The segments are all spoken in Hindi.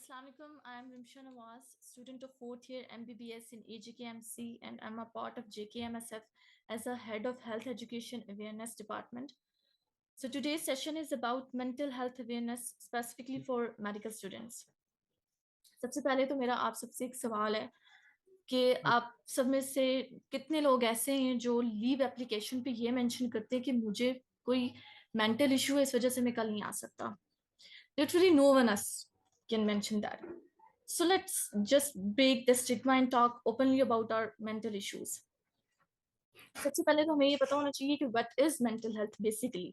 Assalamualaikum. I am Rimsha Nawaz, student of fourth year MBBS in AJKMC, and I'm a part of JKMSF as a head of Health Education Awareness Department. So today's session is about mental health awareness specifically for medical students. सबसे पहले तो मेरा आप सबसे एक सवाल है कि आप सब में से कितने लोग ऐसे हैं जो लीव एप्लीकेशन पे ये मेंशन करते हैं कि मुझे कोई मेंटल इशू है, इस वजह से मैं कल नहीं आ सकता. Literally no one else can mention that. So let's just break the stigma and talk openly about our mental issues. सबसे पहले तो हमें ये पता होना चाहिए कि what is mental health basically.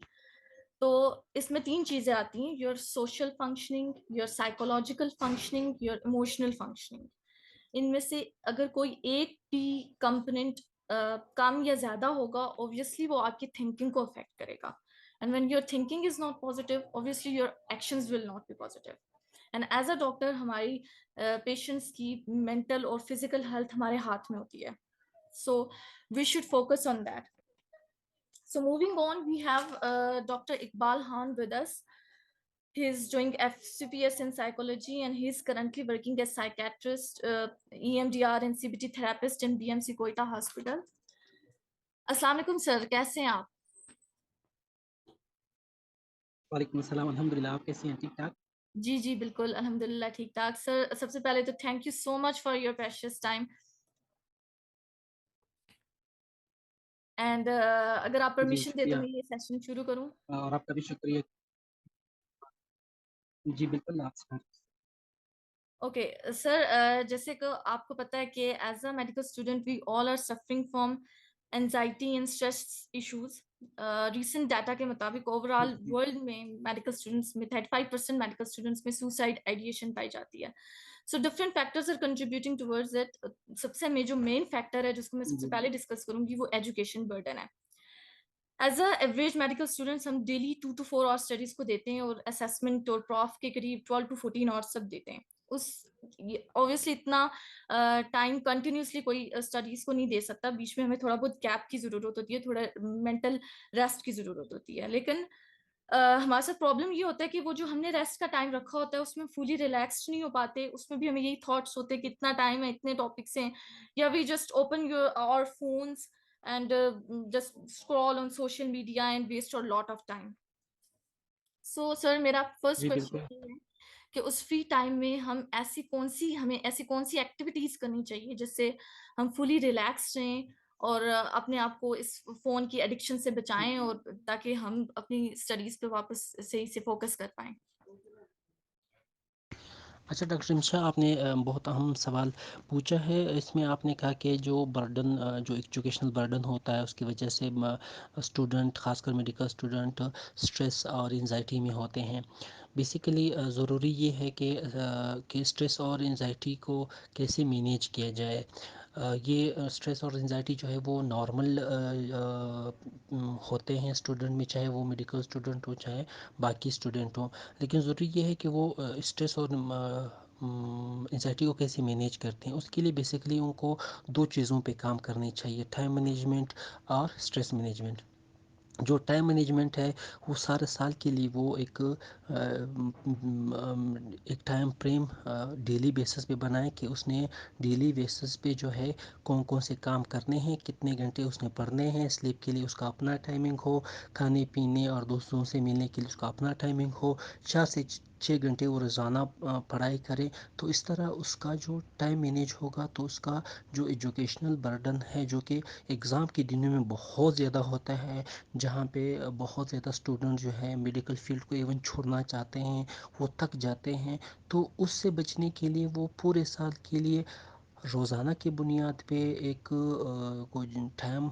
तो इसमें तीन चीजें आती हैं: your social functioning, your psychological functioning, your emotional functioning. इनमें से अगर कोई एक भी कंपोनेंट कम या ज्यादा होगा, ऑब्वियसली वो आपकी थिंकिंग को अफेक्ट करेगा. And when your thinking is not positive, obviously your actions will not be positive. And as a doctor, हमारी पेशेंट्स की मेंटल और फिजिकल हेल्थ हमारे हाथ में होती है. So we should focus on that. So moving on, we have Dr. Iqbal Khan with us. He's doing FCPS in psychology, and he's currently working as psychiatrist, EMDR and CBT therapist in BMC Koita Hospital. अस्सलाम वालेकुम सर, कैसे हैं आप? वालेकुम अस्सलाम, अल्हम्दुलिल्लाह। आप कैसी हैं? ठीक-ठाक? जी जी बिल्कुल अल्हम्दुलिल्लाह ठीक ठाक. सर सबसे पहले तो thank you so much for your precious time. And अगर आप जी, परमिशन दे तो शुक्रिया। मैं ये सेशन शुरू करूं. और आपका भी शुक्रिया। जी, बिल्कुल, आप स्टार्ट ओके सर, जैसे कि आपको पता है कि as a medical student we all are suffering from anxiety and stress issues. Recent data के मुताबिक ओवरऑल जी, वर्ल्ड में मेडिकल स्टूडेंट्स में 35% मेडिकल स्टूडेंट्स में सुसाइड आइडिएशन पाई जाती है. So different factors are contributing towards it. सबसे जो मेन फैक्टर है जिसको मैं सबसे जी, पहले डिस्कस करूंगी वो एजुकेशन बर्डन है. As a average medical students हम डेली 2 to 4 आवर्स स्टडीज को देते हैं और असेसमेंट और प्रॉफ के करीब 12 to 14 आवर्स सब देते हैं. उस ऑब्वियसली इतना टाइम कंटिन्यूसली कोई स्टडीज को नहीं दे सकता. बीच में हमें थोड़ा बहुत गैप की जरूरत होती है, थोड़ा मेंटल रेस्ट की जरूरत होती है. लेकिन हमारे साथ प्रॉब्लम ये होता है कि वो जो हमने रेस्ट का टाइम रखा होता है उसमें फुली रिलैक्स्ड नहीं हो पाते. उसमें भी हमें यही थॉट्स होते हैं कि इतना टाइम है, इतने टॉपिक्स हैं, या we just open your our phones and just scroll on social media and waste a lot of time. So sir, मेरा फर्स्ट जी, क्वेश्चन बिल्कुल। ये है कि उस फ्री टाइम में हमें ऐसी कौन सी एक्टिविटीज करनी चाहिए जिससे हम फुली रिलैक्स रहें और अपने आप को इस फोन की एडिक्शन से बचाएं, और ताकि हम अपनी स्टडीज पे वापस सही से फोकस कर पाएं. अच्छा डॉक्टर रिमशा, आपने बहुत अहम सवाल पूछा है। इसमें आपने कहा कि जो बर्डन, जो एजुकेशनल बर्डन होता है उसकी वजह से स्टूडेंट, ख़ासकर मेडिकल स्टूडेंट, स्ट्रेस और एंजाइटी में होते हैं। बेसिकली ज़रूरी ये है कि स्ट्रेस और एंजाइटी को कैसे मैनेज किया जाए। ये स्ट्रेस और एंजाइटी जो है वो नॉर्मल होते हैं स्टूडेंट में, चाहे वो मेडिकल स्टूडेंट हो चाहे बाकी स्टूडेंट हो। लेकिन ज़रूरी ये है कि वो स्ट्रेस और एंजाइटी को कैसे मैनेज करते हैं। उसके लिए बेसिकली उनको दो चीज़ों पे काम करनी चाहिए: टाइम मैनेजमेंट और स्ट्रेस मैनेजमेंट। जो टाइम मैनेजमेंट है वो सारे साल के लिए वो एक टाइम फ्रेम डेली बेसिस पे बनाए कि उसने डेली बेसिस पे जो है कौन कौन से काम करने हैं, कितने घंटे उसने पढ़ने हैं। स्लीप के लिए उसका अपना टाइमिंग हो, खाने पीने और दोस्तों से मिलने के लिए उसका अपना टाइमिंग हो। 4 से 6 घंटे वो रोज़ाना पढ़ाई करे। तो इस तरह उसका जो टाइम मैनेज होगा तो उसका जो एजुकेशनल बर्डन है, जो कि एग्ज़ाम के दिनों में बहुत ज़्यादा होता है, जहाँ पे बहुत ज़्यादा स्टूडेंट जो है मेडिकल फील्ड को इवन छोड़ना चाहते हैं, वो थक जाते हैं। तो उससे बचने के लिए वो पूरे साल के लिए रोज़ाना की बुनियाद पे एक कोई टाइम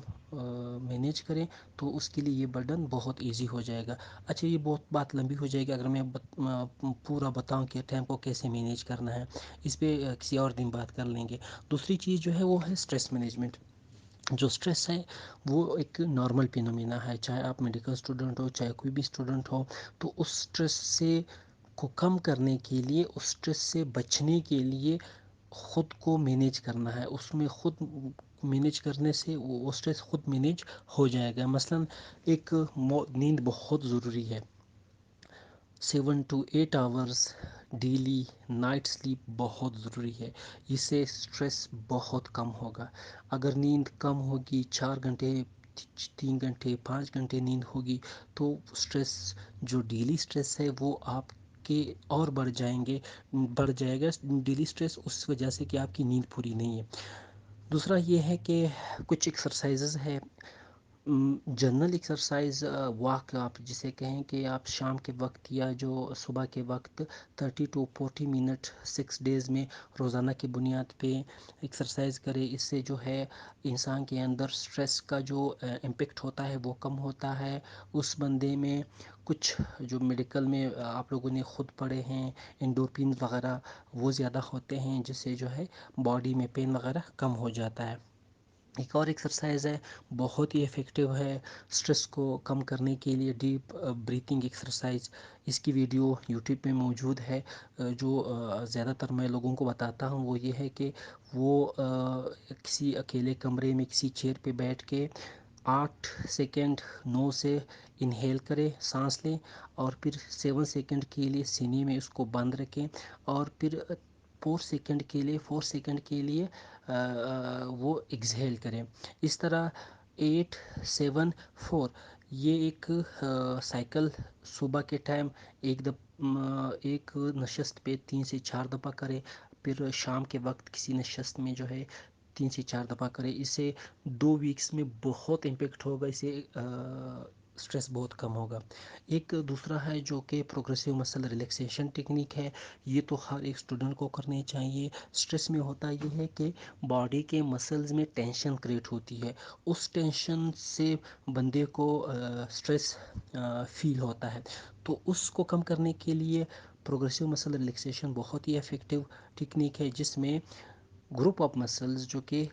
मैनेज करें, तो उसके लिए ये बर्डन बहुत इजी हो जाएगा। अच्छा, ये बहुत बात लंबी हो जाएगी अगर मैं पूरा बताऊं कि टाइम को कैसे मैनेज करना है। इस पे किसी और दिन बात कर लेंगे। दूसरी चीज़ जो है वो है स्ट्रेस मैनेजमेंट। जो स्ट्रेस है वो एक नॉर्मल फिनोमेना है, चाहे आप मेडिकल स्टूडेंट हो चाहे कोई भी स्टूडेंट हो। तो उस स्ट्रेस से को कम करने के लिए, उस स्ट्रेस से बचने के लिए ख़ुद को मैनेज करना है। उसमें ख़ुद मैनेज करने से वो स्ट्रेस ख़ुद मैनेज हो जाएगा। मसलन एक नींद बहुत ज़रूरी है। 7 to 8 hours daily night sleep बहुत ज़रूरी है। इससे स्ट्रेस बहुत कम होगा। अगर नींद कम होगी, 4 घंटे 3 घंटे 5 घंटे नींद होगी, तो स्ट्रेस जो डेली स्ट्रेस है वो आपके और बढ़ जाएगा डेली स्ट्रेस, उस वजह से कि आपकी नींद पूरी नहीं है। दूसरा ये है कि कुछ एक्सरसाइजेज है, जनरल एक्सरसाइज, वॉक आप जिसे कहें कि आप शाम के वक्त या जो सुबह के वक्त 30 to 40 मिनट 6 डेज़ में रोज़ाना की बुनियाद पे एक्सरसाइज करें। इससे जो है इंसान के अंदर स्ट्रेस का जो इम्पेक्ट होता है वो कम होता है। उस बंदे में कुछ जो मेडिकल में आप लोगों ने खुद पढ़े हैं, एंडोर्फिन वगैरह वो ज़्यादा होते हैं, जिससे जो है बॉडी में पेन वगैरह कम हो जाता है। एक और एक्सरसाइज है, बहुत ही इफ़ेक्टिव है स्ट्रेस को कम करने के लिए, डीप ब्रीथिंग एक्सरसाइज। इसकी वीडियो यूट्यूब पे मौजूद है। जो ज़्यादातर मैं लोगों को बताता हूँ वो ये है कि वो किसी अकेले कमरे में किसी चेयर पे बैठ के 8 सेकंड नो से इनहेल करें, सांस लें, और फिर 7 सेकंड के लिए सीने में उसको बंद रखें, और फिर 4 सेकंड के लिए वो एक्सहेल करें। इस तरह 8 7 4 ये एक साइकिल सुबह के टाइम एक नशस्त पे 3 से 4 दफ़ा करें, फिर शाम के वक्त किसी नशस्त में जो है 3 से 4 दफ़ा करें। इससे 2 वीक्स में बहुत इम्पेक्ट होगा, इससे स्ट्रेस बहुत कम होगा। एक दूसरा है जो कि प्रोग्रेसिव मसल रिलैक्सेशन टेक्निक है। ये तो हर एक स्टूडेंट को करनी चाहिए। स्ट्रेस में होता ये है कि बॉडी के मसल्स में टेंशन क्रिएट होती है, उस टेंशन से बंदे को स्ट्रेस फील होता है। तो उसको कम करने के लिए प्रोग्रेसिव मसल रिलैक्सेशन बहुत ही इफ़ेक्टिव टेक्निक है, जिसमें ग्रुप ऑफ मसल्स जो कि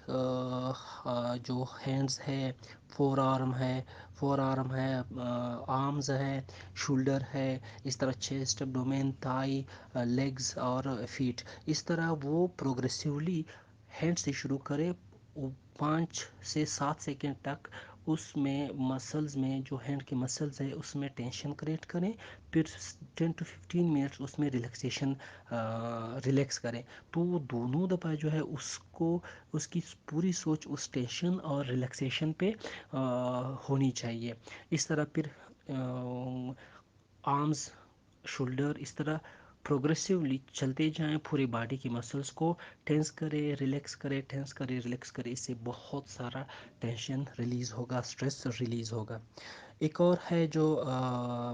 जो हैंड्स है, फोर आर्म है, आर्म्स है, शोल्डर है, इस तरह चेस्ट, एब्डोमेन, थाई, लेग्स और फीट, इस तरह वो प्रोग्रेसिवली हैंड से शुरू करें। 5 से 7 सेकेंड तक उसमें मसल्स में, जो हैंड के मसल्स है उसमें टेंशन क्रिएट करें, फिर 10 to 15 मिनट्स उसमें रिलैक्स करें। तो वो दोनों दफ़ा जो है उसको, उसकी पूरी सोच उस टेंशन और रिलैक्सेशन पे होनी चाहिए। इस तरह फिर आर्म्स, शोल्डर, इस तरह प्रोग्रेसिवली चलते जाएं, पूरी बॉडी की मसल्स को टेंस करें, रिलैक्स करें, टेंस करें, रिलैक्स करें। इससे बहुत सारा टेंशन रिलीज़ होगा, स्ट्रेस रिलीज़ होगा। एक और है जो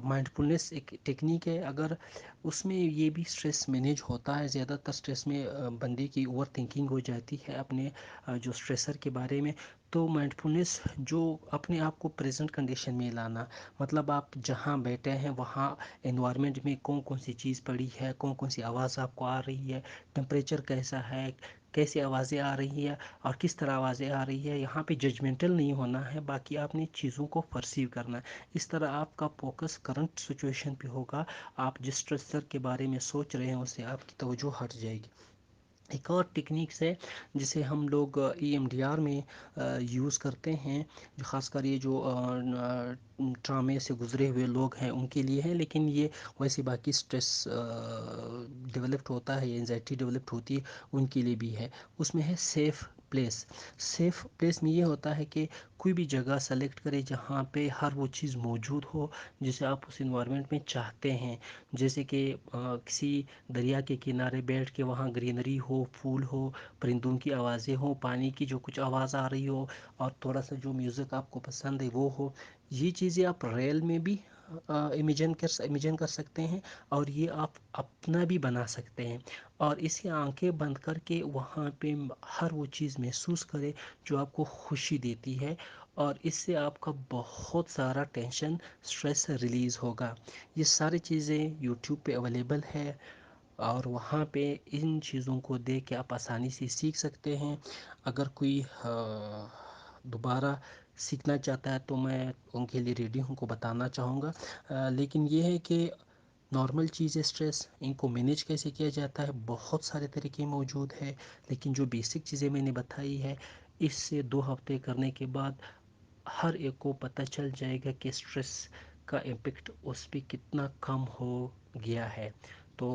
माइंडफुलनेस एक टेक्निक है, अगर उसमें ये भी स्ट्रेस मैनेज होता है। ज़्यादातर स्ट्रेस में बंदे की ओवर थिंकिंग हो जाती है अपने जो स्ट्रेसर के बारे में। तो माइंडफुलनेस जो अपने आप को प्रेजेंट कंडीशन में लाना, मतलब आप जहाँ बैठे हैं वहाँ एनवायरनमेंट में कौन कौन सी चीज़ पड़ी है, कौन कौन सी आवाज़ आपको आ रही है, टेम्परेचर कैसा है, कैसी आवाज़ें आ रही है और किस तरह आवाज़ें आ रही है। यहाँ पे जजमेंटल नहीं होना है, बाकी आपने चीज़ों को परसीव करना है। इस तरह आपका फोकस करंट सिचुएशन पे होगा। आप जिस स्ट्रेसर के बारे में सोच रहे हैं उससे आपकी तवज्जो हट जाएगी। एक और टेक्निक्स है जिसे हम लोग EMDR में यूज़ करते हैं, जो ख़ासकर ये जो ट्रामे से गुज़रे हुए लोग हैं उनके लिए है, लेकिन ये वैसे बाकी स्ट्रेस डेवलप्ड होता है या एंजाइटी डेवलप्ड होती है उनके लिए भी है। उसमें है सेफ़ प्लेस। सेफ़ प्लेस में ये होता है कि कोई भी जगह सेलेक्ट करें जहाँ पे हर वो चीज़ मौजूद हो जिसे आप उस इन्वायरमेंट में चाहते हैं। जैसे कि किसी दरिया के किनारे बैठ के वहाँ ग्रीनरी हो, फूल हो, परिंदों की आवाज़ें हो, पानी की जो कुछ आवाज़ आ रही हो, और थोड़ा सा जो म्यूज़िक आपको पसंद है वो हो। ये चीज़ें आप रियल में भी इमेजिन कर सकते हैं, और ये आप अपना भी बना सकते हैं, और इसे आंखें बंद करके वहाँ पे हर वो चीज़ महसूस करें जो आपको खुशी देती है, और इससे आपका बहुत सारा टेंशन, स्ट्रेस रिलीज़ होगा। ये सारी चीज़ें यूट्यूब पे अवेलेबल है, और वहाँ पे इन चीज़ों को देख के आप आसानी से सीख सकते हैं। अगर कोई दोबारा सीखना चाहता है तो मैं उनके लिए रेडी हूँ, को बताना चाहूँगा। लेकिन ये है कि नॉर्मल चीज़ है स्ट्रेस, इनको मैनेज कैसे किया जाता है, बहुत सारे तरीके मौजूद है, लेकिन जो बेसिक चीज़ें मैंने बताई है, इससे 2 हफ्ते करने के बाद हर एक को पता चल जाएगा कि स्ट्रेस का इम्पेक्ट उस पर कितना कम हो गया है। तो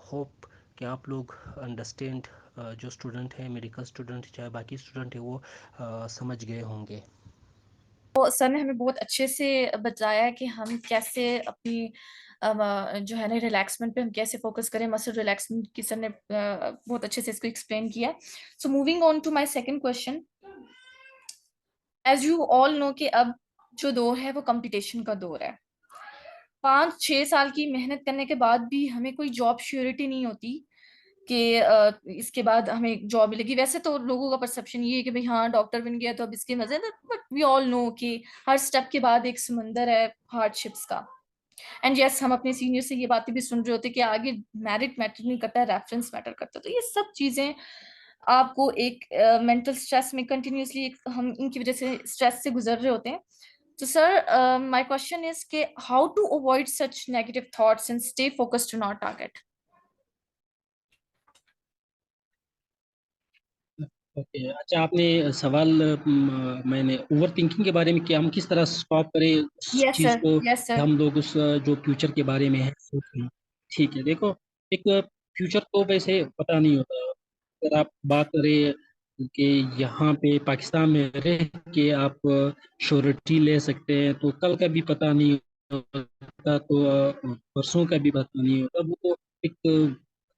होप कि आप लोग अंडरस्टैंड, जो स्टूडेंट हैं, मेडिकल स्टूडेंट चाहे बाकी स्टूडेंट है, वो समझ गए होंगे। तो सर ने हमें बहुत अच्छे से बताया कि हम कैसे अपनी जो है ना रिलैक्समेंट पे हम कैसे फोकस करें, मसल रिलैक्समेंट की सर ने बहुत अच्छे से इसको एक्सप्लेन किया। So moving on to my second question, as you all know कि अब जो दौर है वो कंपटीशन का दौर है। 5-6 साल की मेहनत करने के बाद भी हमें कोई जॉब श्योरिटी नहीं होती कि इसके बाद हमें जॉब मिलेगी। वैसे तो लोगों का परसेप्शन ये है कि भाई हाँ डॉक्टर बन गया तो अब इसके मजे, बट वी ऑल नो कि हर स्टेप के बाद एक समंदर है हार्डशिप्स का। एंड यस, हम अपने सीनियर से ये बातें भी सुन रहे होते कि आगे मेरिट मैटर नहीं करता, रेफरेंस मैटर करता। तो ये सब चीजें आपको एक मेंटल स्ट्रेस में कंटिन्यूसली हम इनकी वजह से स्ट्रेस से गुजर रहे होते हैं। तो सर, माय क्वेश्चन इज के how to avoid such negative thoughts and stay focused on our target. Okay, अच्छा, आपने सवाल मैंने ओवर थिंकिंग के बारे में, कि हम किस तरह स्टॉप करें उस यस चीज़ सर, को यस कि सर। हम लोग उस जो फ्यूचर के बारे में है सोच रहे हैं। ठीक है, देखो, एक फ्यूचर तो वैसे पता नहीं होता। अगर आप बात करें कि यहाँ पे पाकिस्तान में रह के आप श्योरिटी ले सकते हैं, तो कल का भी पता नहीं होता, तो परसों का भी पता नहीं होता। वो तो एक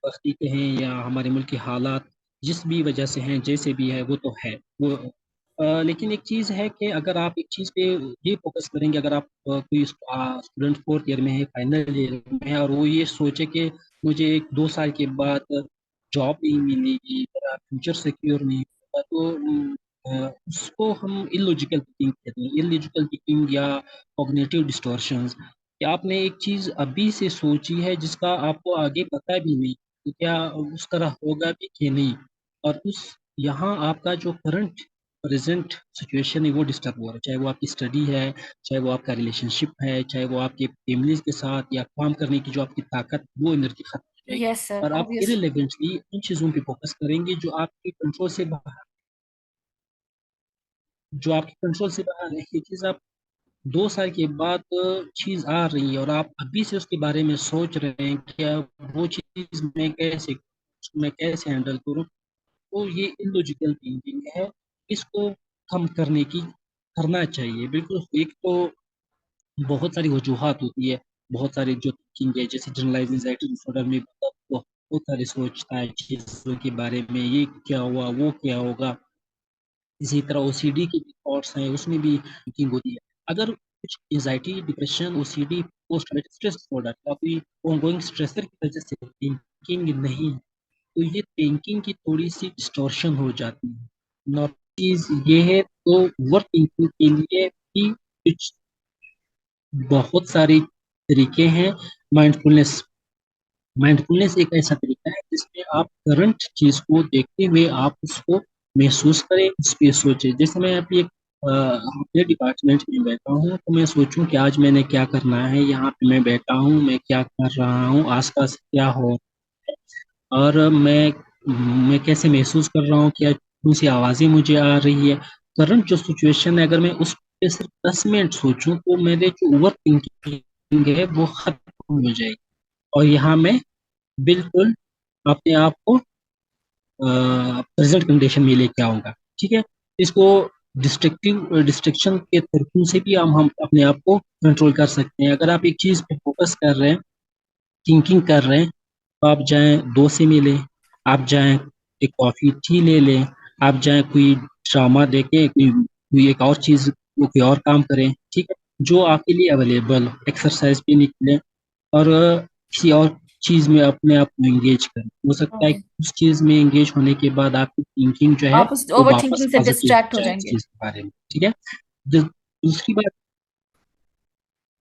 बख्ती कहें या हमारे मुल्क के हालात जिस भी वजह से हैं, जैसे भी है, वो तो है वो। लेकिन एक चीज़ है कि अगर आप एक चीज़ पे ये फोकस करेंगे, अगर आप कोई स्टूडेंट फोर्थ ईयर में है, फाइनल ईयर में है, और वो ये सोचे कि मुझे 1-2 साल के बाद जॉब नहीं मिलेगी, मेरा फ्यूचर सिक्योर नहीं होगा, तो उसको हम इलॉजिकल थिंकिंग कहते हैं, इलॉजिकल थिंकिंग या कॉग्निटिव डिस्टॉर्शंस। कि आपने एक चीज़ अभी से सोची है जिसका आपको आगे पता भी नहीं कि क्या उस तरह होगा भी कि नहीं, और उस यहाँ आपका जो करंट प्रेजेंट सिचुएशन है वो डिस्टर्ब हो रहा है, चाहे वो आपकी स्टडी है, चाहे वो आपका रिलेशनशिप है, चाहे वो आपके फैमिलीज के साथ या काम करने की जो आपकी ताकत, वो एनर्जी खत्म हो जाएगी। यस सर, और आप ऑब्वियस। इररिलेवेंटली उन चीज़ों पे फोकस करेंगे जो आपके कंट्रोल से बाहर है। ये चीज़ आप 2 साल के बाद चीज़ आ रही है और आप अभी से उसके बारे में सोच रहे हैं कि अब वो चीज़ मैं कैसे हैंडल करूँ। तो ये इलॉजिकल थिंकिंग है, इसको कम करना चाहिए बिल्कुल। एक तो बहुत सारी वजूहात होती है, बहुत सारी जो थिंकिंग है, जैसे जनरलाइज एंजाइटी डिसऑर्डर में बहुत सारी सोचता है चीज़ों के बारे में, ये क्या हुआ, वो क्या होगा। इसी तरह ओसीडी की थॉट्स हैं, उसमें भी थिंकिंग होती है। अगर कुछ anxiety, depression, OCD, post traumatic stress disorder या कोई ऑनगोइंग स्ट्रेसर की वजह से थिंकिंग नहीं है, तो ये थिंकिंग की थोड़ी सी डिस्टॉर्शन हो जाती है। नॉट चीज ये है, तो ओवर थिंकिंग के लिए भी कुछ बहुत सारे तरीके हैं। माइंडफुलनेस माइंडफुलनेस एक ऐसा तरीका है जिसमें आप करंट चीज को देखते हुए आप उसको महसूस करें, उस पर सोचें। जैसे मैं अभी एक अपने डिपार्टमेंट में बैठा हूँ, तो मैं सोचूं कि आज मैंने क्या करना है, यहाँ पे मैं बैठा हूँ, मैं क्या कर रहा हूँ, आसपास क्या हो, और मैं कैसे महसूस कर रहा हूँ, क्या कौन सी आवाज़ें मुझे आ रही है। करंट जो सिचुएशन है, अगर मैं उस पे सिर्फ 10 मिनट सोचूं, तो मेरे जो ओवर थिंकिंग है वो खत्म हो जाएगी, और यहाँ मैं बिल्कुल अपने आप को प्रेजेंट कंडीशन में लेके आऊंगा। ठीक है, इसको डिस्ट्रक्शन के तरीकों से भी हम अपने आप को कंट्रोल कर सकते हैं। अगर आप एक चीज़ पे फोकस कर रहे हैं, थिंकिंग कर रहे हैं, तो आप जाएं दोस्त से मिलें, आप जाएं एक कॉफ़ी टी ले लें, आप जाएं कोई ड्रामा देखें, कोई कोई एक और चीज़, कोई और काम करें। ठीक है, जो आपके लिए अवेलेबल, एक्सरसाइज पे निकलें, और किसी और चीज़ में अपने आप को एंगेज करें। हो सकता है कि उस चीज़ में एंगेज होने के बाद आपकी थिंकिंग जो है आप उस वो ओवर वापस थिंकिंग से पॉजिटिव हो डिस्ट्रैक्ट हो जाए उस जाएंगे। चीज़ के बारे में। ठीक है, दूसरी बात,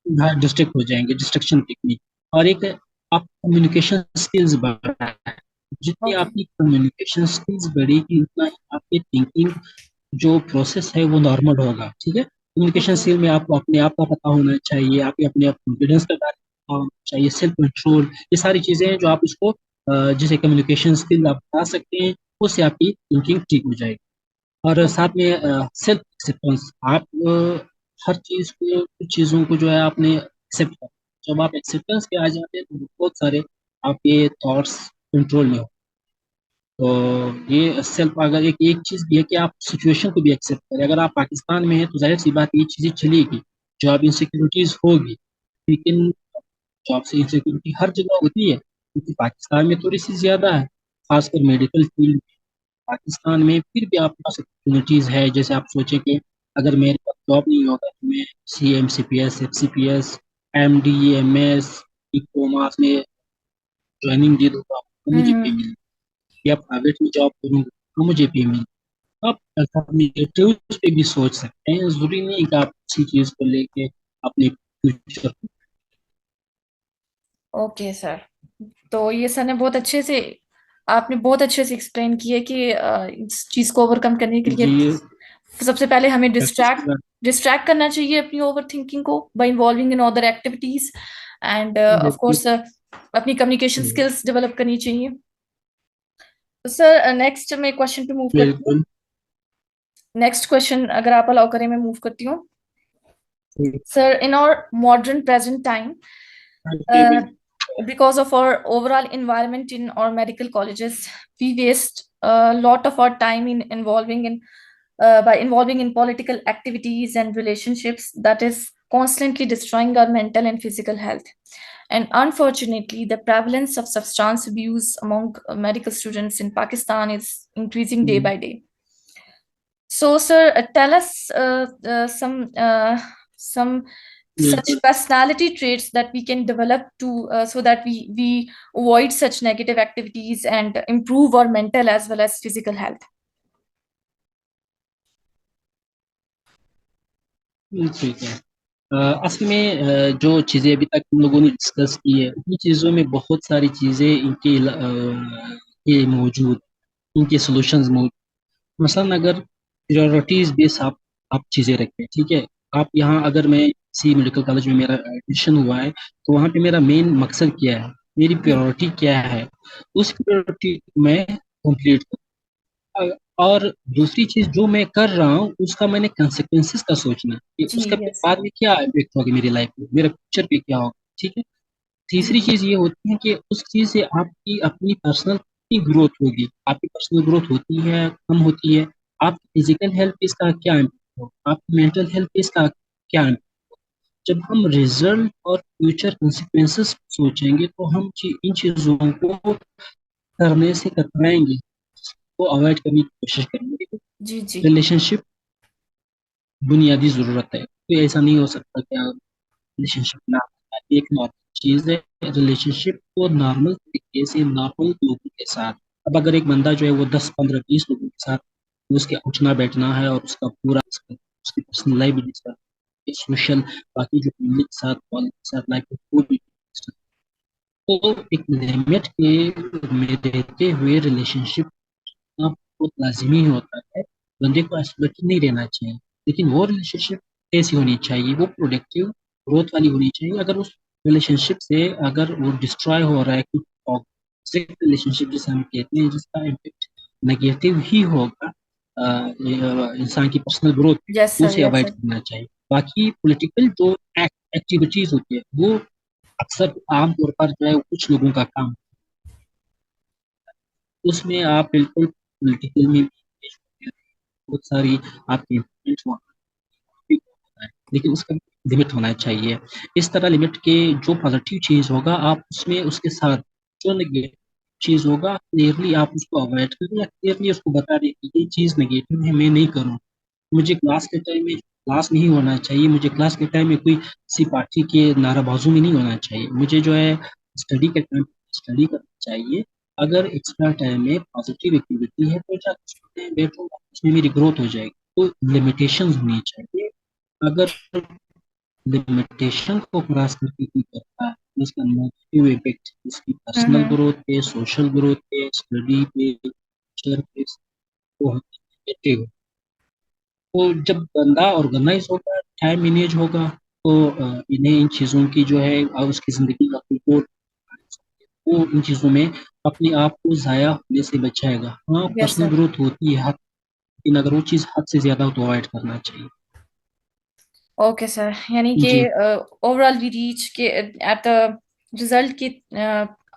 हाँ, डिस्ट्रैक्ट हो जाएंगे, डिस्ट्रक्शन टेक्निक। और एक, आप कम्युनिकेशन स्किल्स बढ़ाएं। जितनी ओके। आपकी कम्युनिकेशन स्किल्स बढ़ेगी, उतना ही आपकी थिंकिंग जो प्रोसेस है वो नॉर्मल होगा। ठीक है, कम्युनिकेशन ओके। स्किल में आपको अपने आप का पता होना चाहिए, आपके अपने आप कॉन्फिडेंस का पता होना चाहिए, सेल्फ कंट्रोल, ये सारी चीजें हैं जो आप इसको जैसे कम्युनिकेशन स्किल आप बता सकते हैं, उससे आपकी थिंकिंग ठीक हो जाएगी। और ओके। साथ में सेल्फ एक्सेप्टेंस, आप हर चीज को, कुछ चीजों को जो है आपने एक्सेप्ट कर, जब आप एक्सेप्टेंस पे आ जाते हैं तो बहुत सारे आपके थॉट्स कंट्रोल में हो। तो ये सेल्फ, अगर एक एक चीज़ भी है कि आप सिचुएशन को भी एक्सेप्ट करें। अगर आप पाकिस्तान में हैं तो जाहिर सी बात ये चीज़ें चलेगी, जॉब इनसिक्योरिटीज होगी, लेकिन जॉब से इनसिक्योरिटी हर जगह होती है, क्योंकि पाकिस्तान में थोड़ी सी ज़्यादा है, खासकर मेडिकल फील्ड। पाकिस्तान में फिर भी आपके पास अपॉर्चुनिटीज़ है। जैसे आप सोचें कि अगर मेरे पास जॉब नहीं होगा तो मैं CMCPS, FCPS, MD, MS, diplomas में ज्वाइनिंग दे दूंगा तो मुझे पे हम्म। मिले, या प्राइवेट में जॉब करूंगा तो मुझे पे मिले। आप अल्टरनेटिव्स पे भी सोच सकते हैं, जरूरी नहीं कि आप किसी चीज़ को लेके अपने फ्यूचर। ओके सर, तो ये सर ने बहुत अच्छे से, आपने बहुत अच्छे से एक्सप्लेन किया कि इस चीज को ओवरकम करने के लिए ये सबसे पहले हमें प्रैक्टिस डिस्ट्रैक्ट के बाद डिस्ट्रैक्ट करना चाहिए अपनी ओवर थिंकिंग को bye involving in other activities, end of course अपनी कम्युनिकेशन स्किल्स डेवलप करनी चाहिए। तो सर नेक्स्ट मैं क्वेश्चन पे मूव करती हूँ। बिल्कुल। नेक्स्ट क्वेश्चन अगर आप अलाउ करें मैं मूव करती हूँ। Sir, in our modern present time, because of our overall environment in our medical colleges, we waste a lot of our time in involving in by involving in political activities and relationships that is constantly destroying our mental and physical health. And unfortunately, the prevalence of substance abuse among medical students in Pakistan is increasing day by day. So, sir, tell us some such personality traits that we can develop to so that we avoid such negative activities and improve our mental as well as physical health. ठीक है। असल में जो चीज़ें अभी तक हम लोगों ने डिस्कस की है, उन चीज़ों में बहुत सारी चीज़ें ये मौजूद, इनके सॉल्यूशंस मौजूद। मसलन अगर प्रायोरिटीज बेस आप चीज़ें रखें, ठीक है। आप यहाँ, अगर मैं सी मेडिकल कॉलेज में मेरा एडमिशन हुआ है तो वहाँ पे मेरा मेन मकसद क्या है, मेरी प्रायोरिटी क्या है, उस प्रायोरिटी मैं कंप्लीट। और दूसरी चीज जो मैं कर रहा हूँ उसका मैंने कंसिक्वेंसेस का सोचना कि जी, उसका यस। बाद में क्या इम्पेक्ट होगा मेरी लाइफ में, मेरे फ्यूचर पे क्या होगा, ठीक है। जी, तीसरी चीज ये होती है कि उस चीज से आपकी अपनी पर्सनल की ग्रोथ होगी। आपकी पर्सनल ग्रोथ होती है, कम होती है, आपकी फिजिकल हेल्थ पे इसका क्या इम्पेक्ट होगा, आपकी मेंटल हेल्थ पे इसका क्या impact। जब हम रिजल्ट और फ्यूचर कंसिक्वेंसेस सोचेंगे तो हम इन चीजों को करने से कतराएंगे, को अवॉइड करने की कोशिश करेंगे। जी, जी। रिलेशनशिप बुनियादी ज़रूरत है, तो ऐसा नहीं हो सकता कि आप रिलेशनशिप ना, एक नॉर्मल चीज़ है। रिलेशनशिप को नॉर्मल तरीके से नॉर्मल लोगों के साथ, अब अगर एक बंदा जो है वो 10 15 20 लोगों के साथ उसके उठना बैठना है और उसका पूरा उसकी पर्सनल लाइफ भी सोशल, बाकी जो फैमिली के साथ कॉलेज के साथ लाइफ पूरी, तो एक लिमिट के में रहते हुए रिलेशनशिप बहुत लाजमी होता है। बंदे को आइसोलेटेड नहीं रहना चाहिए, लेकिन वो रिलेशनशिप कैसी होनी चाहिए, वो प्रोडक्टिव ग्रोथ वाली होनी चाहिए। अगर उस रिलेशनशिप से अगर वो डिस्ट्रॉय हो रहा है, कुछ टॉक्सिक रिलेशनशिप जिसे हम कहते हैं, जिसका इम्पेक्ट नेगेटिव ही होगा इंसान की पर्सनल ग्रोथ पे, यस तो सर, उसे यस अवॉइड सर। करना चाहिए। बाकी पॉलिटिकल जो एक्टिविटीज होती है वो अक्सर आमतौर पर जो है वो कुछ लोगों का काम, उसमें आप बिल्कुल पॉलिटिकल में बहुत सारी आपकी influence वहाँ पे होता है, लेकिन उसका लिमिट होना चाहिए। इस तरह लिमिट के जो पॉजिटिव चीज होगा आप उसमें उसके साथ, जो नेगेटिव चीज होगा क्लियरली आप उसको अवॉइड करें, या क्लियरली उसको बता दें कि ये चीज नेगेटिव है, मैं नहीं करूँ। मुझे क्लास के टाइम में क्लास नहीं होना चाहिए, मुझे क्लास के टाइम में कोई किसी पार्टी के नाराबाजू में नहीं होना चाहिए, मुझे जो है स्टडी के टाइम स्टडी करना चाहिए। अगर एक्स्ट्रा टाइम में पॉजिटिव एक्टिविटी है तो जाकर उसमें बैठूंगा, उसमें मेरी ग्रोथ हो जाएगी। तो लिमिटेशन होनी चाहिए। अगर लिमिटेशन को क्रॉस करके कोई करता है तो इसका नेगेटिव इफेक्ट उसकी पर्सनल हम्म। ग्रोथ पे, सोशल ग्रोथ पे, स्टडी पे, फ्यूचर पे, तो नेगेटिव। तो जब गंदा ऑर्गेनाइज होगा, टाइम मैनेज होगा, तो इन्हें इन चीज़ों की जो है उसकी ज़िंदगी का कोई वो इन चीज़ों में अपने आप को ज़ाया होने से बचाएगा। हाँ, यस पर्सनल सर। ग्रोथ होती है हद, लेकिन अगर वो चीज़ हद से ज़्यादा हो तो अवॉइड करना चाहिए। ओके सर, यानी कि जी। ओवरऑल वी रीच के एट द रिजल्ट की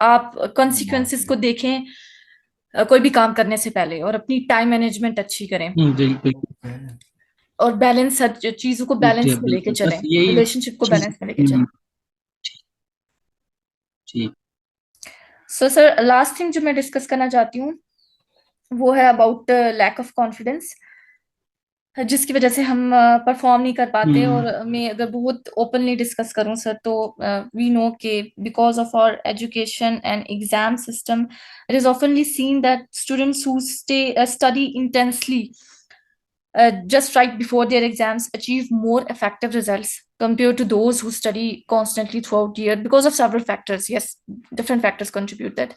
आप कॉन्सिक्वेंसेस को देखें कोई भी काम करने से पहले, और अपनी टाइम मैनेजमेंट अच्छी करें, बिल्कुल। और बैलेंस, हर चीजों को जी बैलेंस में लेके बिल्कुल, बस चलें, यही रिलेशनशिप को चीज। बैलेंस में लेके चलें। जी। सो सर, लास्ट थिंग जो मैं डिस्कस करना चाहती हूँ वो है अबाउट लैक ऑफ कॉन्फिडेंस, जिसकी वजह से हम परफॉर्म नहीं कर पाते। हम्म, और मैं अगर बहुत ओपनली डिस्कस करूं सर, तो वी नो कि because of our education and exam system, it is oftenly seen that students who study intensely just right before their exams achieve more effective results compared to those who study constantly throughout the year, because of several factors. Yes, different factors contribute that,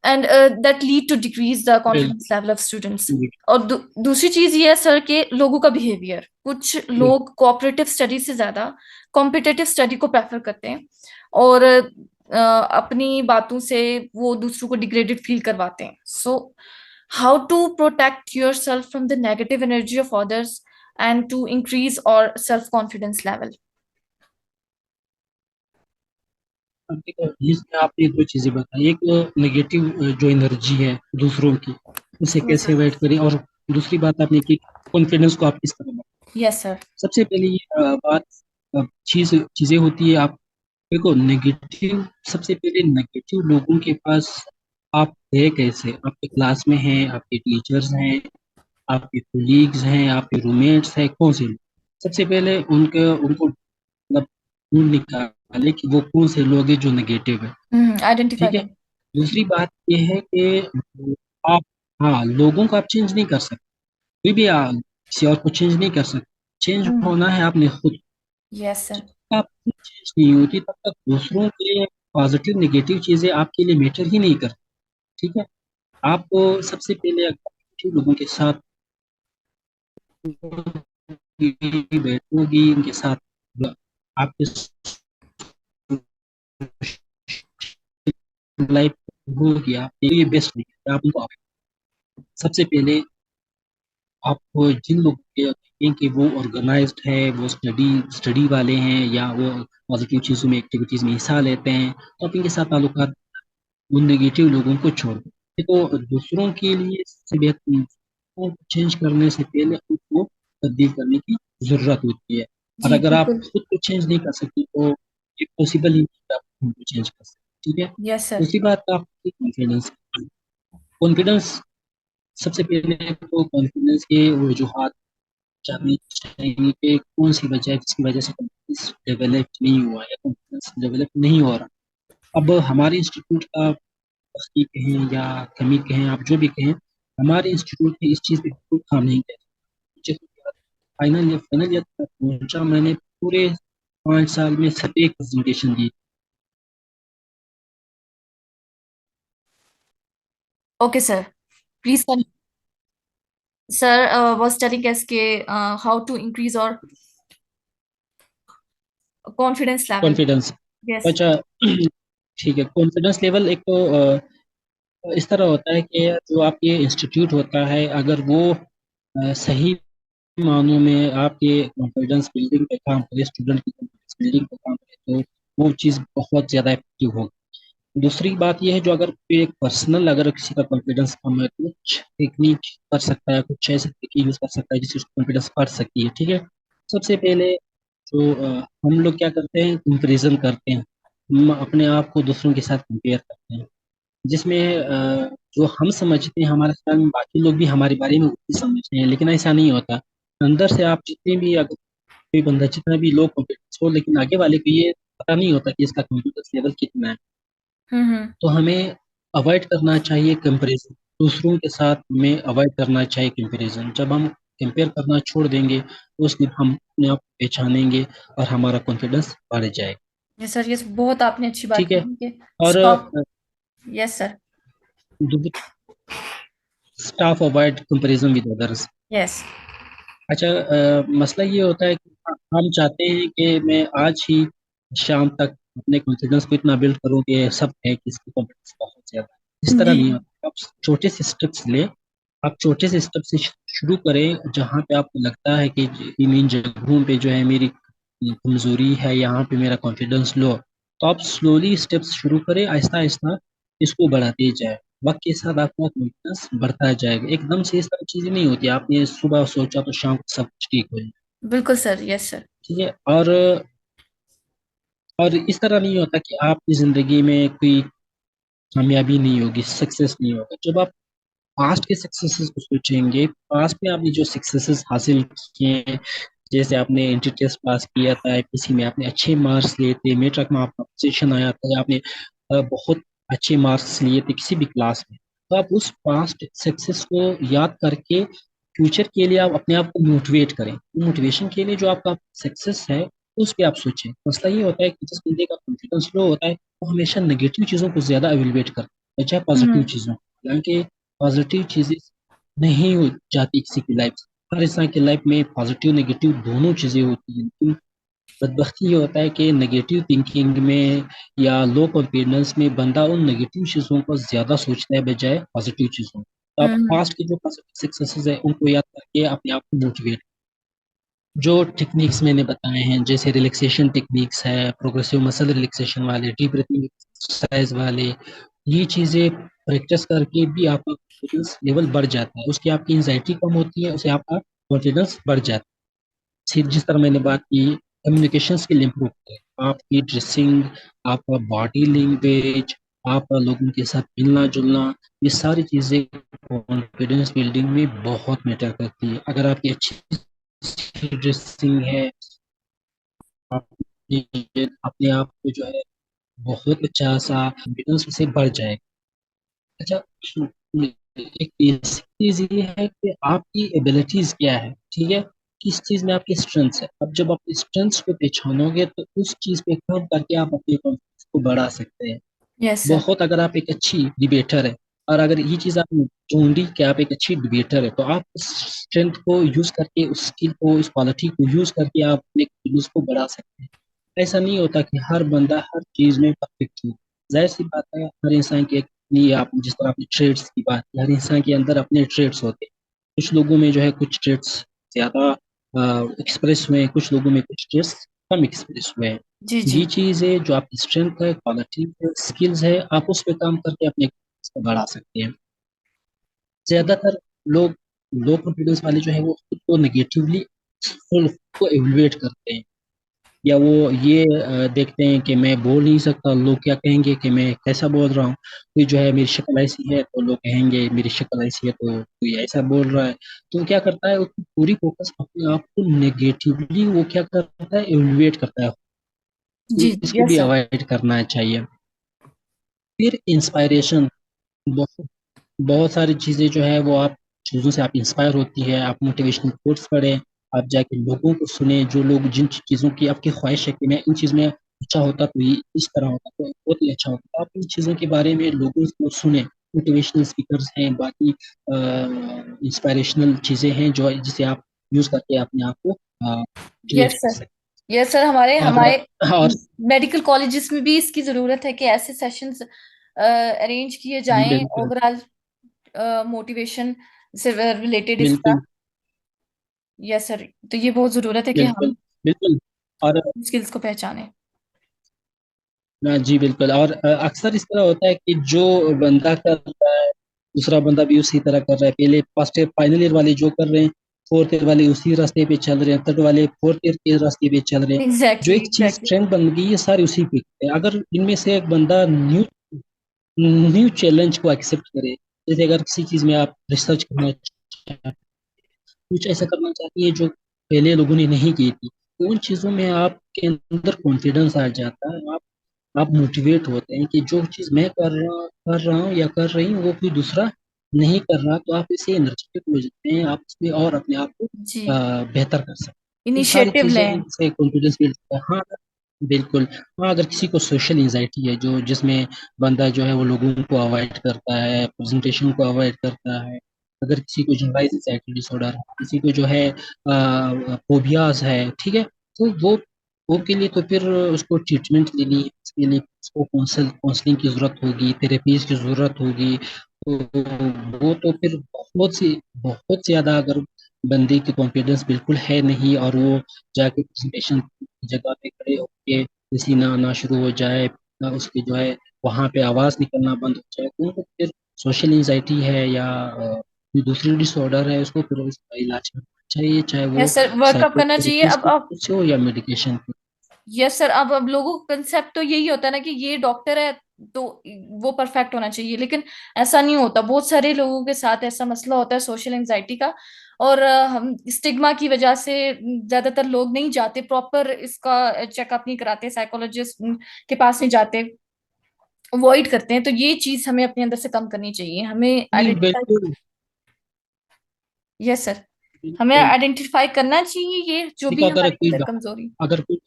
and that lead to decrease the confidence level of students. बिल्कुल। और दूसरी चीज ये है सर कि लोगों का बिहेवियर, कुछ लोग कोऑपरेटिव स्टडी से ज्यादा कॉम्पिटिटिव स्टडी को प्रेफर करते हैं, और अपनी बातों से वो दूसरों को डिग्रेडेड फील करवाते हैं. सो how to protect yourself from the negative energy of others and to increase our self confidence level. अब देखो, इसमें आपने दो चीजें बताई, एक नेगेटिव जो एनर्जी है दूसरों की, उसे Yes, कैसे sir. अवॉइड करें, और दूसरी बात आपने की कॉन्फिडेंस को आप किस तरह बढ़ाएं। Yes, sir. सबसे पहले ये बात, चीजें होती है। आप देखो, नेगेटिव, सबसे पहले नेगेटिव लोगों के पास आप है कैसे, आपके क्लास में हैं, आपके टीचर्स हैं, आपके कोलीग्स हैं, आपके रूममेट्स हैं, कौन से लोग? सबसे पहले उनको मतलब ढूंढ निकाले कि वो कौन से लोग हैं जो नेगेटिव है। Identify ठीक है। them. दूसरी बात ये है कि आप, हाँ, लोगों को आप चेंज नहीं कर सकते, कोई भी किसी और को चेंज नहीं कर सकते। चेंज होना है आपने खुद। Yes, sir. आप खुद चेंज नहीं होती तब तक दूसरों के पॉजिटिव नेगेटिव चीजें आपके लिए मैटर ही नहीं करती। ठीक है। आपको सबसे पहले अगर लोगों के साथ बैठोगी, उनके साथ आपके लाइफ होगी, आप ये बेस्ट नहीं है। आप उनको सबसे पहले आपको जिन लोगों के देखें कि वो ऑर्गेनाइज्ड है, वो स्टडी वाले हैं, या वो पॉजिटिव चीज़ों में, एक्टिविटीज़ में हिस्सा लेते हैं, तो आप इनके साथ ताल्लुकात, उन नेगेटिव लोगों को छोड़ दें। तो दूसरों के लिए सबसे बेहतर, को चेंज करने से पहले उनको तब्दील करने की ज़रूरत होती है। और जी अगर आप बिल्कुल. खुद को चेंज नहीं कर सकते तो ये पॉसिबल ही नहीं कि आप उनको चेंज कर सकते। ठीक है। Yes, sir. दूसरी बात, आपकी कॉन्फिडेंस। कॉन्फिडेंस, सबसे पहले तो कॉन्फिडेंस के वजूहात जाननी चाहिए कि कौन सी वजह है जिसकी वजह से कॉन्फिडेंस डेवलप नहीं हुआ या कॉन्फिडेंस डेवलप नहीं हो रहा। अब हमारे इंस्टीट्यूट का सख्ती कहें या कमी कहें, आप जो भी कहें, हमारे इंस्टीट्यूट में इस चीज़ पे बिल्कुल काम नहीं किया। मुझे फाइनल ईयर तक पहुंचा, मैंने पूरे 5 साल में सिर्फ एक presentation the. Okay, sir. Please continue. Sir was telling us how to increase our confidence level. Confidence. Yes. अच्छा। ठीक है। कॉन्फिडेंस लेवल एक तो इस तरह होता है कि जो आपके इंस्टीट्यूट होता है, अगर वो सही मानों में आपके कॉन्फिडेंस बिल्डिंग पे काम करे, स्टूडेंट की कॉन्फिडेंस बिल्डिंग पे काम करे, तो वो चीज़ बहुत ज़्यादा इफेक्टिव होगी। दूसरी बात यह है, जो अगर कोई एक पर्सनल, अगर किसी का कॉन्फिडेंस कम है, तो कुछ टेक्निक कर सकता है, कुछ ऐसे तरीके यूज़ कर सकता है जिससे उसका कॉन्फिडेंस बढ़ सकती है। ठीक है। सबसे पहले जो हम लोग क्या करते हैं, कंपेरिजन करते हैं, हम अपने आप को दूसरों के साथ कंपेयर करते हैं, जिसमें जो हम समझते हैं, हमारे ख्याल में बाकी लोग भी हमारे बारे में उतनी समझते हैं, लेकिन ऐसा नहीं होता। अंदर से आप जितने भी, अगर कोई बंदा जितना भी लो कॉन्फिडेंस हो, लेकिन आगे वाले को ये पता नहीं होता कि इसका कॉन्फिडेंस लेवल कितना है। Mm-hmm. तो हमें अवॉइड करना चाहिए कंपैरिजन, दूसरों के साथ हमें अवॉइड करना चाहिए कंपैरिजन। जब हम कंपेयर करना छोड़ देंगे तो उसमें हम अपने आप को पहचानेंगे और हमारा कॉन्फिडेंस बढ़ जाएगा। Yes, sir. Yes, बहुत आपने अच्छी बात ठीक है। की कि और stop. Yes, sir. Staff avoid comparison with others. Yes. अच्छा, मसला ये होता है कि हम चाहते हैं कि मैं आज ही शाम तक अपने कॉन्फिडेंस को इतना बिल्ड करूं कि सब है कि इसकी कॉन्फिडेंस बहुत ज्यादा है। इस तरह जी. नहीं होता। आप छोटे से स्टेप्स ले, आप छोटे से स्टेप से शुरू करें, जहाँ पे आपको लगता है कि इन इन जगहों पे जो है मेरी कमजोरी है, यहाँ पे मेरा कॉन्फिडेंस लो, तो आप स्लोली स्टेप्स शुरू करें, आहिस्ता आहिस्ता इसको बढ़ाते जाए। वक्त के साथ आपका कॉन्फिडेंस बढ़ता जाएगा। एकदम से इस तरह चीजें नहीं होती, आपने सुबह सोचा तो शाम को सब कुछ ठीक हो जाए। बिल्कुल सर, यस सर। ठीक है। और इस तरह नहीं होता कि आपकी जिंदगी में कोई कामयाबी नहीं होगी, सक्सेस नहीं होगा। जब आप पास्ट के सक्सेसेस को सोचेंगे, पास्ट में आपने जो सक्सेसेस हासिल किए हैं, जैसे आपने इंटर टेस्ट पास किया था, किसी में आपने अच्छे मार्क्स लिए थे, मेट्रिक में आपका पोजीशन आया था, या आपने बहुत अच्छे मार्क्स लिए थे किसी भी क्लास में, तो आप उस पास्ट सक्सेस को याद करके फ्यूचर के लिए आप अपने आप को मोटिवेट करें। मोटिवेशन के लिए जो आपका सक्सेस है उस पर आप सोचें। मसला ये होता है कि जिस बंदे का कॉन्फिडेंस लो होता है वो हमेशा नेगेटिव चीज़ों को ज़्यादा एवेलुएट करता है बजाय पॉजिटिव हम्म। चीज़ों। हालांकि पॉजिटिव चीज़ें नहीं हो जाती किसी की लाइफ से। हर इंसान की लाइफ में पॉजिटिव नेगेटिव दोनों चीज़ें होती हैं, लेकिन बदबख्ती ये होता है कि नेगेटिव थिंकिंग में या लो कॉन्फिडेंस में बंदा उन नेगेटिव चीज़ों को ज़्यादा सोचता है बजाय पॉजिटिव चीज़ों। तो आप हम्म। पास्ट के जो पॉजिटिव सक्सेसेस है उनको याद करके अपने आप को मोटिवेट। जो टेक्निक्स मैंने बताए हैं जैसे रिलैक्सेशन टेक्निक्स है, प्रोग्रेसिव मसल रिलैक्सेशन वाले, डीप ब्रीथिंग एक्सरसाइज वाले, ये चीज़ें प्रैक्टिस करके भी आपका कॉन्फिडेंस लेवल बढ़ जाता है। उसकी आपकी एंजाइटी कम होती है, उससे आपका कॉन्फिडेंस बढ़ जाता है। जिस तरह मैंने बात की, कम्युनिकेशन स्किल इम्प्रूव करें, आपकी ड्रेसिंग, आपका बॉडी लैंग्वेज, आपका लोगों के साथ मिलना जुलना, ये सारी चीज़ें कॉन्फिडेंस बिल्डिंग में बहुत मैटर करती है। अगर आपकी अच्छी ड्रेसिंग है, आप अपने आप को जो है बहुत अच्छा सा कॉन्फिडेंस से बढ़ जाएगा। अच्छा, एक बेसिक चीज ये है कि आपकी एबिलिटीज क्या है, ठीक है, किस चीज में आपकी स्ट्रेंथ है। अब जब आप स्ट्रेंथ्स को पहचानोगे तो उस चीज पे काम करके आप अपने कॉन्फिडेंस को बढ़ा सकते हैं। Yes sir. बहुत, अगर आप एक अच्छी डिबेटर है और अगर ये चीज आप ढूंढी कि आप एक अच्छी डिबेटर है, तो आप उस स्ट्रेंथ को यूज करके, उस स्किल को, इस क्वालिटी को यूज करके आप अपने कॉन्फिडेंस को बढ़ा सकते हैं। ऐसा नहीं होता कि हर बंदा हर चीज में परफेक्ट हो। जाहिर सी बात है, हर इंसान की एक, ये आप जिस तरह आपने ट्रेड्स की बात की, हर इंसान के अंदर अपने ट्रेड्स होते हैं। कुछ लोगों में जो है कुछ ट्रेड्स ज्यादा एक्सप्रेस हुए हैं, कुछ लोगों में कुछ ट्रेड्स कम एक्सप्रेस हुए हैं। जी जी। ये चीज़ है जो आपकी स्ट्रेंथ है, क्वालिटी है, स्किल्स है, आप उस पर काम करके अपने को बढ़ा सकते हैं। ज्यादातर लोग लो कॉन्फिडेंस वाले जो है वो खुद को नेगेटिवली को एवेलुएट करते हैं, या वो ये देखते हैं कि मैं बोल नहीं सकता, लोग क्या कहेंगे, कि मैं कैसा बोल रहा हूँ, कोई जो है मेरी शक्ल ऐसी है तो लोग कहेंगे मेरी शक्ल ऐसी है तो कोई ऐसा बोल रहा है। तो वो क्या करता है, उसकी पूरी फोकस अपने आप को नेगेटिवली वो क्या करता है, एवेलुएट करता है। जी इसको यस भी सर। अवॉइड करना चाहिए। फिर इंस्पायरेशन, बहुत बहुत सारी चीज़ें जो है वो आप चीज़ों से आप इंस्पायर होती है। आप मोटिवेशनल कोट्स पढ़ें, आप जाके लोगों को सुने, जो लोग जिन चीज़ों की आपकी ख्वाहिश है कि मैं इन चीज़ में अच्छा होता तो ये इस तरह होता तो बहुत ही अच्छा होता, आप इन चीज़ों के बारे में लोगों को सुने। मोटिवेशनल स्पीकर्स हैं, बाकी इंस्पायरेशनल चीज़ें हैं जो जिसे आप यूज़ करके अपने आप को यस क्रिएट कर सर। सकते यस सर, हमारे हैं। हमारे और मेडिकल कॉलेजेस में भी इसकी जरूरत है कि ऐसे सेशंस अरेंज किए जाएं, बिल्कुल ओवरऑल मोटिवेशन से रिलेटेड इसका। बिल्कुल यस सर, तो ये बहुत जरूरत है कि बिल्कुल हम बिल्कुल। और स्किल्स को पहचानें। जी बिल्कुल। और अक्सर इस तरह होता है कि जो बंदा कर रहा है दूसरा बंदा भी उसी तरह कर रहा है। पहले फर्स्ट ईयर फाइनल ईयर वाले जो कर रहे हैं, फोर्थ ईयर वाले उसी रास्ते पे चल रहे हैं, थर्ड वाले फोर्थ ईयर के रास्ते पे चल रहे हैं। जो एग्जैक्टली एक चीज एग्जैक्टली। ट्रेंड बन गई है सारी उसी पे है। अगर इनमें से एक बंदा न्यू न्यू चैलेंज को एक्सेप्ट करे, जैसे अगर किसी चीज में आप रिसर्च करना चाहते हैं, कुछ ऐसा करना चाहती है जो पहले लोगों ने नहीं की थी, तो उन चीजों में आपके अंदर कॉन्फिडेंस आ जाता है। आप मोटिवेट होते हैं कि जो चीज़ मैं कर रहा हूँ या कर रही हूँ वो कोई दूसरा नहीं कर रहा, तो आप इसे एनर्जेटिक हो जाते हैं, आप इसमें और अपने आप को जी। बेहतर कर सकते हैं। ये सारी इनिशिएटिव चीज़ें लें। हैं जिससे कॉन्फिडेंस बिल्ड होता है। हाँ, बिल्कुल। हाँ, अगर किसी को सोशल एंजाइटी है, जो जिसमें बंदा जो है वो लोगों को अवॉइड करता है, प्रेजेंटेशन को अवॉइड करता है, अगर किसी को जनरलाइज एंजाइटी डिसऑर्डर है, किसी को जो है फोबियाज है, ठीक है, तो वो के लिए तो फिर उसको ट्रीटमेंट लेनी है, उसके लिए उसको काउंसलिंग की जरूरत होगी, थेरेपीज की जरूरत होगी। तो वो तो फिर बहुत ज्यादा, अगर बंदे की कॉन्फिडेंस बिल्कुल है नहीं और वो जाके प्रेजेंटेशन की जगह पे खड़े होके पसीना आना शुरू हो जाए, उसकी जो है वहाँ पे आवाज़ निकलना बंद हो जाए, तो उनको फिर सोशल एंजाइटी है या कोई दूसरी डिसऑर्डर है, उसको फिर उसका इलाज करना चाहिए, चाहे वो यस सर, वर्कअप करना चाहिए। साइकोथेरेपिस्ट अब से हो या मेडिकेशन। यस सर, अब लोगों का कंसेप्ट तो यही होता है ना कि ये डॉक्टर है तो वो परफेक्ट होना चाहिए, लेकिन ऐसा नहीं होता। बहुत सारे लोगों के साथ ऐसा मसला होता है सोशल एंजाइटी का, और हम स्टिग्मा की वजह से ज्यादातर लोग नहीं जाते, प्रॉपर इसका चेकअप नहीं कराते, साइकोलॉजिस्ट के पास नहीं जाते, अवॉइड करते हैं। तो ये चीज हमें अपने अंदर से कम करनी चाहिए, हमें नहीं, आइडेंटिफाई। बिल्कुल यस सर, हमें बिल्कुल। आइडेंटिफाई करना चाहिए ये जो देखो, भी हमारे अंदर कमजोरी, अगर कोई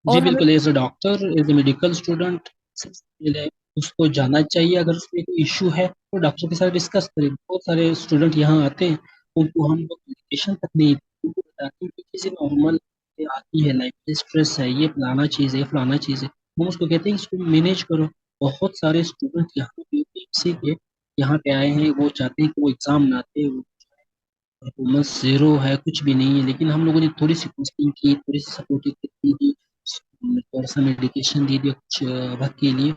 जी और हमें। बिल्कुल, as a doctor, as a medical student, सबसे पहले उसको जानना चाहिए अगर उसमें कोई इशू है तो डॉक्टर के साथ डिस्कस करें। बहुत सारे स्टूडेंट यहाँ आते हैं, उनको हम लोग मेडिकेशन तक नहीं देते, उनको बताते हैं कि चीज़ें नॉर्मल आती है, लाइफ में स्ट्रेस है, ये फलाना चीज़ है, ये फलाना चीज़ है, हम उसको कहते हैं इसको मैनेज करो। बहुत सारे स्टूडेंट यहाँ पे इसी के यहाँ पे आए हैं, वो चाहते हैं कि वो एग्जाम ना दे, परफॉर्मेंस जीरो है, कुछ भी नहीं है, लेकिन हम लोगों ने थोड़ी सी काउंसलिंग की, थोड़ी सी सपोर्टिव दी, थोड़ा सा मेडिकेशन दे दिया कुछ वक्त के लिए,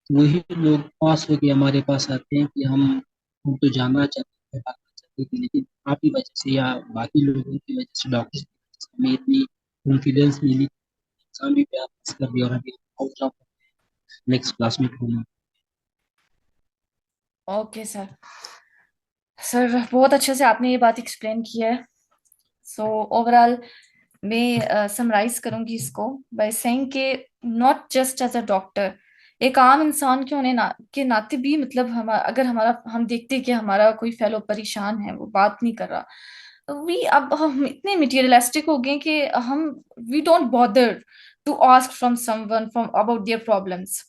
वही लोग पास होके हमारे पास आते हैं कि हम तो जानना चाहते हैं, भागना चाहते थे, लेकिन आपकी वजह से या बाकी लोगों की वजह से, डॉक्टर की वजह से हमें इतनी कॉन्फिडेंस मिली, एग्जाम भी पास कर दिया और अभी आउट ऑफ नेक्स्ट क्लास में हूँ। ओके सर, सर बहुत अच्छे से आपने ये बात एक्सप्लेन की है। सो ओवरऑल मैं समराइज करूंगी इसको बाय सेइंग कि not just as a doctor, एक आम इंसान के होने के नाते भी, मतलब हम अगर हमारा हम देखते हैं कि हमारा कोई फेलो परेशान है, वो बात नहीं कर रहा, वी अब हम इतने मटेरियलिस्टिक हो गए कि हम we don't bother to ask from someone from about their problems.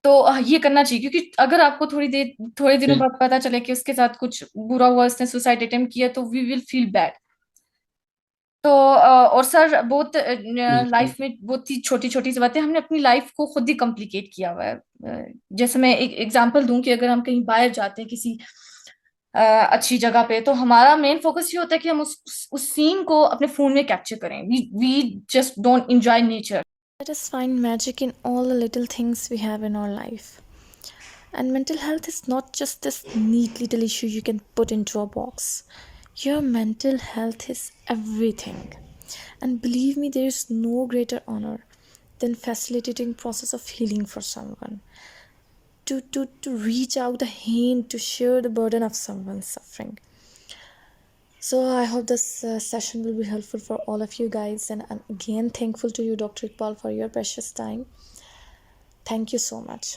तो ये करना चाहिए, क्योंकि अगर आपको थोड़े दिनों बाद पता चले कि उसके साथ कुछ बुरा हुआ, उसने सुसाइड अटेम्प्ट किया, तो वी विल फील बैड। तो और सर बहुत बिल्कुल लाइफ में बहुत ही छोटी छोटी सी बातें, हमने अपनी लाइफ को खुद ही कॉम्प्लिकेट किया हुआ है। जैसे मैं एक एग्जांपल दूं कि अगर हम कहीं बाहर जाते हैं किसी अच्छी जगह पे, तो हमारा मेन फोकस ये होता है कि हम उस सीन को अपने फोन में कैप्चर करें। We just don't enjoy nature. Let us find magic in all the little things we have in our life. And mental health is not just this neat little issue you can put into a box. Your mental health is everything. And believe me, there is no greater honor than facilitating process of healing for someone. To reach out a hand to share the burden of someone's suffering. So I hope this session will be helpful for all of you guys, and I'm again thankful to you, Dr. Iqbal, for your precious time. Thank you so much.